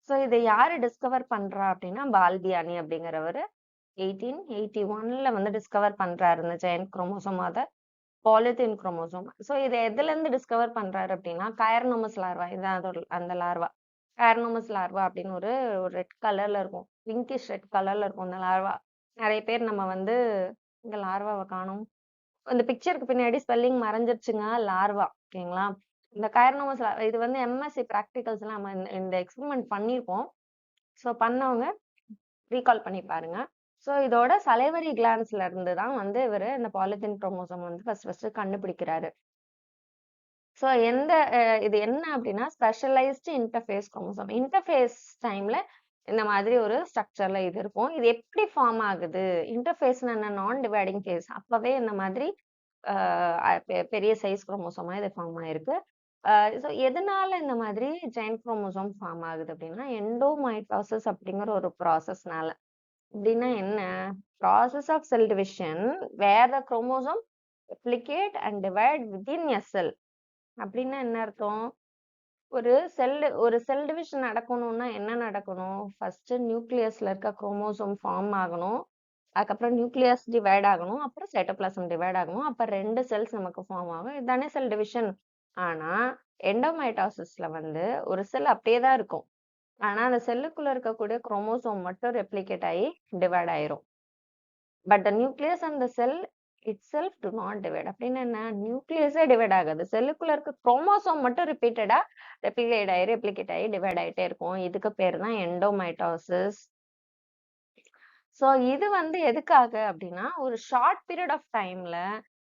ஸோ இதை யாரு டிஸ்கவர் பண்றா அப்படின்னா பால்பியானி அப்படிங்கிறவர் 1881ல வந்து டிஸ்கவர் பண்றாரு இந்த ஜெயண்ட் குரோமோசோம், அத பாலித்தீன் குரோமோசோம். ஸோ இதை எதுல இருந்து டிஸ்கவர் பண்றாரு அப்படின்னா கைரனோமஸ் லார்வா. இதான் அந்த லார்வா. கைரனோமஸ் லார்வா அப்படின்னு ஒரு ரெட் கலர்ல இருக்கும், பிங்கிஷ் ரெட் கலர்ல இருக்கும் அந்த லார்வா. நிறைய பேர் நம்ம வந்து இங்க லார்வாவை காணும், இந்த பிக்சருக்கு பின்னாடி ஸ்பெல்லிங் மறைஞ்சிருச்சுங்க, லார்வா. ஓகேங்களா? இந்த கைரனோமஸ் இது வந்து எம்எஸ்சி ப்ராக்டிகல்ஸ்ல நம்ம இந்த எக்ஸ்பெரிமெண்ட் பண்ணியிருப்போம். ஸோ பண்ணவங்க ரீகால் பண்ணி பாருங்க. ஸோ இதோட சலைவரி கிளான்ஸ்ல இருந்து தான் வந்து இவர் இந்த பாலித்தீன் குரோமோசோம் வந்து ஃபர்ஸ்ட் கண்டுபிடிக்கிறாரு. ஸோ இது என்ன அப்படின்னா ஸ்பெஷலைஸ்டு இன்டர்ஃபேஸ் குரோமோசோம். இன்டர்ஃபேஸ் டைம்ல இந்த மாதிரி ஒரு ஸ்ட்ரக்சர்ல இது இருக்கும். இது எப்படி ஃபார்ம் ஆகுது? இன்டர்ஃபேஸ்னா என்ன? Non dividing face. அப்பவே இந்த மாதிரி பெரிய சைஸ் குரோமோசோமா இது ஃபார்ம் ஆயிருக்கு. ஸோ எதனால இந்த மாதிரி ஜெயண்ட் குரோமோசோம் ஃபார்ம் ஆகுது அப்படின்னா எண்டோமைட்டோசிஸ் அப்படிங்கிற ஒரு ப்ராசஸ்னால. அப்படின்னா என்ன? Process of cell division where the chromosome replicate and divide within a cell. அப்படின்னா என்ன அர்த்தம்? ஒரு செல் டிவிஷன் நடக்கணும்னா என்ன நடக்கணும்? ஃபர்ஸ்ட் நியூக்ளியஸ்ல இருக்க குரோமோசோம் ஃபார்ம் ஆகணும். அதுக்கப்புறம் நியூக்ளியஸ் டிவைட் ஆகணும், அப்புறம் சைட்டோபிளாசம் டிவைட் ஆகணும், அப்ப 2 செல்ஸ் நமக்கு ஃபார்ம் ஆகும். இதானே செல் டிவிஷன். ஆனா எண்டோமைட்டாசிஸ்ல வந்து ஒரு செல் அப்படியே தான் இருக்கும். ஆனா அந்த செல்லுக்குள்ள இருக்கக்கூடிய குரோமோசோம் மட்டும் ரெப்ளிகேட் ஆகி டிவைட் ஆயிரும். But the nucleus and the sell itself to not divide. அப்படின்னு என்ன? நியூக்ளியஸே டிவைட் ஆகாது. செல்லுக்குள்ள இருக்க குரோமோசோம் மட்டும் ரிப்பீட்டடா ரெப்ளிகேட் ஆகி டிவைட் ஆயிட்டே இருக்கும். இதுக்கு பேர் தான் எண்டோமைட்டாசிஸ். சோ இது வந்து எதுக்காக அப்படின்னா, ஒரு ஷார்ட் பீரியட் ஆஃப் டைம்ல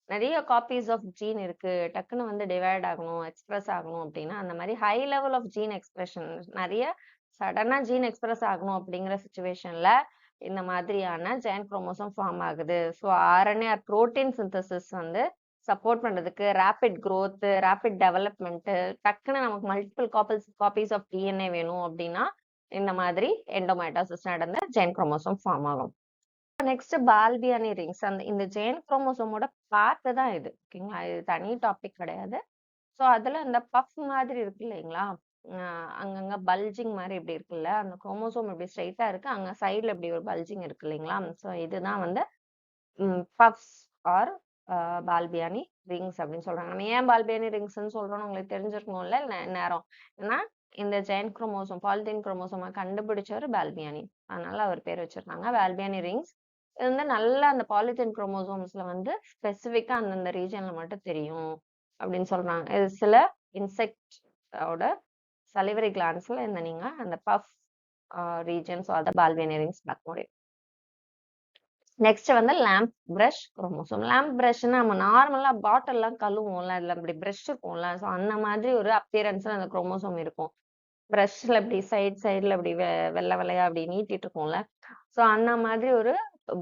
நிறைய காப்பீஸ் ஆஃப் ஜீன் இருக்கு. டக்குன்னு வந்து டிவைட் ஆகணும், எக்ஸ்பிரஸ் ஆகணும் அப்படின்னா, அந்த மாதிரி high level of gene expression நிறைய சடனா ஜீன் எக்ஸ்பிரஸ் ஆகணும் அப்படிங்கிற சுச்சுவேஷன்ல இந்த மாதிரியான ஜெயண்ட் குரோமோசோம் ஃபார்ம் ஆகுது. So RNA or protein synthesis வந்து சப்போர்ட் பண்றதுக்கு ரேபிட் growth, ரேபிட் டெவலப்மெண்ட், டக்குன்னு நமக்கு மல்டிபிள் காப்பீஸ் ஆஃப் டிஎன்ஏ வேணும் அப்படின்னா இந்த மாதிரி எண்டோமைட்டாசிஸ் நடந்த ஜெயண்ட் குரோமோசோம் ஃபார்ம் ஆகும். Next Balbiani rings. அந்த இந்த ஜெயன் குரோமோசோமோட பார்ட் தான் இது. ஓகேங்களா? இது தனி டாபிக் கிடையாது. ஸோ அதுல இந்த பஃப் மாதிரி இருக்கு இல்லைங்களா? அங்கங்க பல்ஜிங் மாதிரி இப்படி இருக்குல்ல, அந்த குரோமோசோம் இப்படி ஸ்ட்ரைட்டா இருக்கு, அங்க சைடுல இப்படி ஒரு பல்ஜிங் இருக்கு இல்லைங்களா? ஸோ இதுதான் வந்து பஃப்ஸ் ஆர் பால்பியானி ரிங்ஸ் அப்படின்னு சொல்றாங்க. நம்ம ஏன் பால்பியானி ரிங்ஸ்ன்னு சொல்றோம்னு உங்களுக்கு தெரிஞ்சிருக்கணும்ல நேரம். ஏன்னா இந்த ஜெயண்ட் குரோமோசோம் பாலித்தீன் குரோமோசோமை கண்டுபிடிச்சவர் பால்பியானி. அதனால அவர் பேர் வச்சிருக்காங்க பால்பியானி ரிங்ஸ். இது வந்து நல்லா அந்த பாலித்தீன் குரோமோசோம்ஸ்ல வந்து ஸ்பெசிஃபிக்கா அந்தந்த ரீஜன்ல மட்டும் தெரியும் அப்படின்னு சொல்றாங்க. இது சில இன்செக்டோட சலிவரி கிளான்ஸ்ல இந்த நீங்க அந்த puff regions are the Balbiani rings பார்க்க முடியும். நெக்ஸ்ட் வந்து லேம்ப் பிரஷ் குரோமோசோம். லேம்ப் பிரஷ்னா நம்ம நார்மலா பாட்டில் எல்லாம் கழுவுவோம்ல, அதுல அப்படி பிரஷ் இருக்கும்ல, ஸோ அந்த மாதிரி ஒரு அப்பியரன்ஸ்ல அந்த குரோமோசோம் இருக்கும். பிரஷ்ல இப்படி சைடுல இப்படி வெள்ளை வெள்ளையா அப்படி நீட்டிட்டு இருக்கும்ல, ஸோ அந்த மாதிரி ஒரு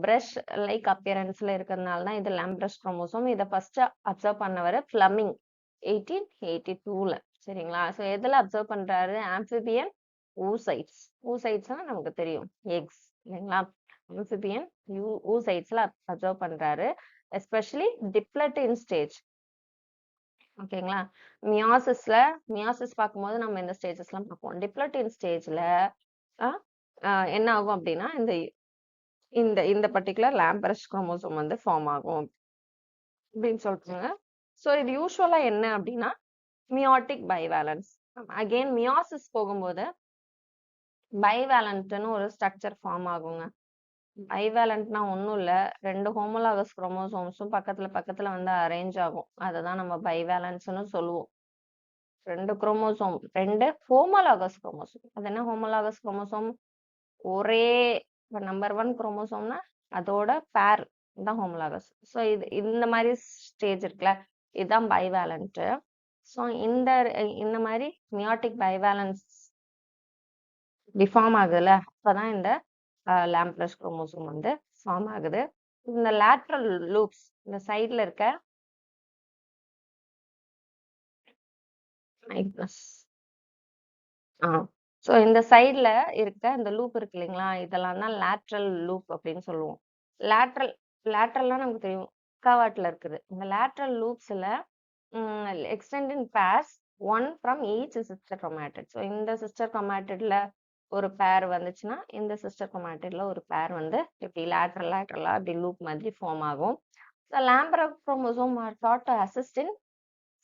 பிரஷ் லைக் அப்பியரன்ஸ்ல இருக்கிறதுனால தான் இது லேம்ப் பிரஷ் குரோமோசோம். இதை ஃபர்ஸ்ட் அப்சர்வ் பண்ணவர் ஃபிளமிங் 1882ல. சரிங்களா? ஸோ எதுல அப்சர்வ் பண்றாரு? Amphibian oocytes. ஊசைட்ஸ்னா நமக்கு தெரியும் எக்ஸ் இல்லைங்களா? ஆம்பிபியன் ஊசைட்ஸ்ல அப்சர்வ் பண்றாரு. Especially diplotene stage. ஓகேங்களா? மியாசிஸ் பார்க்கும்போது நம்ம இந்த ஸ்டேஜஸ் எல்லாம் பார்ப்போம். டிப்ளட்டின் ஸ்டேஜ்ல என்ன ஆகும் அப்படின்னா இந்த இந்த இந்த பர்டிகுலர் லேம்பரஷ் குரோமோசோம் வந்து ஃபார்ம் ஆகும் அப்படின்னு சொல்றாங்க. ஸோ இது யூஸ்வலா என்ன அப்படின்னா மியாட்டிக் பைவேலன்ஸ். அகெயின் மியாசிஸ் போகும்போது பைவேலண்ட்னு ஒரு ஸ்ட்ரக்சர் ஃபார்ம் ஆகுங்க. பைவேலண்ட்னா ஒன்றும் இல்லை, 2 ஹோமோலாகஸ் குரோமோசோம்ஸும் பக்கத்துல வந்து அரேஞ்ச் ஆகும். அதை தான் நம்ம பைவேலன்ஸ்னு சொல்லுவோம். 2 ஹோமோலாகஸ் குரோமோசோம். அது என்ன ஹோமோலாகஸ் குரோமோசோம்? ஒரே நம்பர் 1 குரோமோசோம்னா அதோட பேர் தான் ஹோமோலாகஸ். ஸோ இந்த மாதிரி ஸ்டேஜ் இருக்குல்ல, இதுதான் பைவேலண்ட். ஸோ இந்த மாதிரி மியாட்டிக் பைவேலன்ஸ் ஃபார்ம் ஆகுதுல்ல, அப்பதான் இந்த லேம்ப்ரஷ் குரோமோசோம் வந்து ஃபார்ம் ஆகுது. இந்த லேட்ரல் லூப்ஸ் இந்த சைட்ல இருக்க ஸோ இந்த சைட்ல இருக்க இந்த லூப் இருக்கு இல்லைங்களா, இதெல்லாம் தான் லேட்ரல் லூப் அப்படின்னு சொல்லுவோம். லேட்ரல்லாம் நமக்கு தெரியும் பக்கவாட்டுல இருக்குது. இந்த லேட்ரல் லூப்ஸ்ல extending pairs one from each sister chromatid. So இந்த சிஸ்டர் குரோமாட்டிட்ல ஒரு பேர் வந்துச்சுன்னா இந்த சிஸ்டர் குரோமாட்டிட்ல ஒரு பேர் வந்து இப்படி லேட்ரலா இப்படி லூப் மாதிரி ஃபார்ம் ஆகும். So lampbrush chromosome are thought to assist in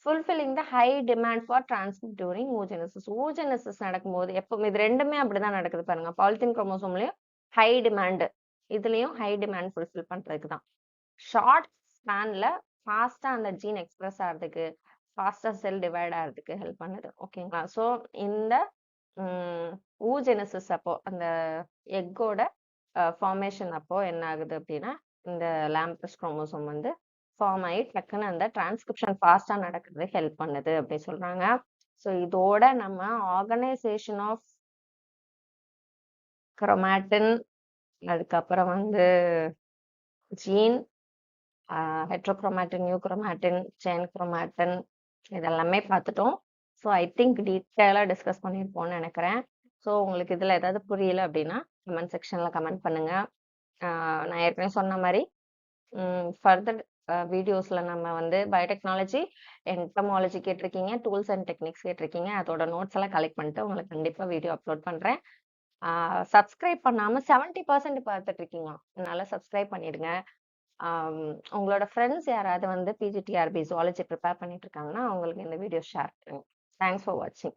fulfilling the high demand for transcript during oogenesis. oogenesis நடக்கும்போது எப்பவும் இது ரெண்டுமே அப்படிதான் நடக்குது பாருங்க. பாலித்தீன் குரோமோசோம்லயும் ஹை டிமாண்ட், இதுலயும் ஹை டிமாண்ட் ஃபுல்ஃபில் பண்றதுக்கு தான். ஷார்ட் ஸ்பேன்ல ஃபாஸ்டா அந்த ஜீன் எக்ஸ்பிரஸ் ஆகிறதுக்கு, ஃபாஸ்டா செல் டிவைட் ஆகிறதுக்கு ஹெல்ப் பண்ணுது. ஓகேங்களா? ஸோ இந்த ஊஜெனசிஸ் அப்போ அந்த எக்கோட ஃபார்மேஷன் அப்போ என்ன ஆகுது அப்படின்னா இந்த லேம்பரஷ் குரோமோசோம் வந்து ஃபார்ம் ஆகி டக்குன்னு அந்த டிரான்ஸ்கிரிப்ஷன் ஃபாஸ்டா நடக்கிறது ஹெல்ப் பண்ணுது அப்படி சொல்றாங்க. ஸோ இதோட நம்ம ஆர்கனைசேஷன் ஆஃப் குரோமாட்டின், அதுக்கப்புறம் வந்து gene, heterochromatin, new chromatin, chain chromatin இதெல்லாமே பார்த்துட்டோம். ஸோ ஐ திங்க் டீட்டெயிலாக டிஸ்கஸ் பண்ணியிருப்போம்னு நினைக்கிறேன். ஸோ உங்களுக்கு இதில் ஏதாவது புரியல அப்படின்னா கமெண்ட் செக்ஷனில் கமெண்ட் பண்ணுங்க. நான் ஏற்கனவே சொன்ன மாதிரி ஃபர்தர் வீடியோஸ்ல நம்ம வந்து பயோடெக்னாலஜி, என்டமாலஜி கேட்டிருக்கீங்க, டூல்ஸ் அண்ட் டெக்னிக்ஸ் கேட்டிருக்கீங்க. அதோட நோட்ஸ் எல்லாம் கலெக்ட் பண்ணிட்டு உங்களுக்கு கண்டிப்பாக வீடியோ அப்லோட் பண்ணுறேன். சப்ஸ்கிரைப் பண்ணாம 70% பார்த்துட்டு இருக்கீங்க. அதனால சப்ஸ்கிரைப் பண்ணிடுங்க. ஆம், உங்களோட ஃப்ரெண்ட்ஸ் யாராவது வந்து பிஜிடிஆர்பி ஜுவாலஜி ப்ரிப்பேர் பண்ணிட்டு இருக்காங்கன்னா அவங்களுக்கு இந்த வீடியோ ஷேர் பண்ணுங்க. தேங்க்ஸ் ஃபார் வாட்சிங்.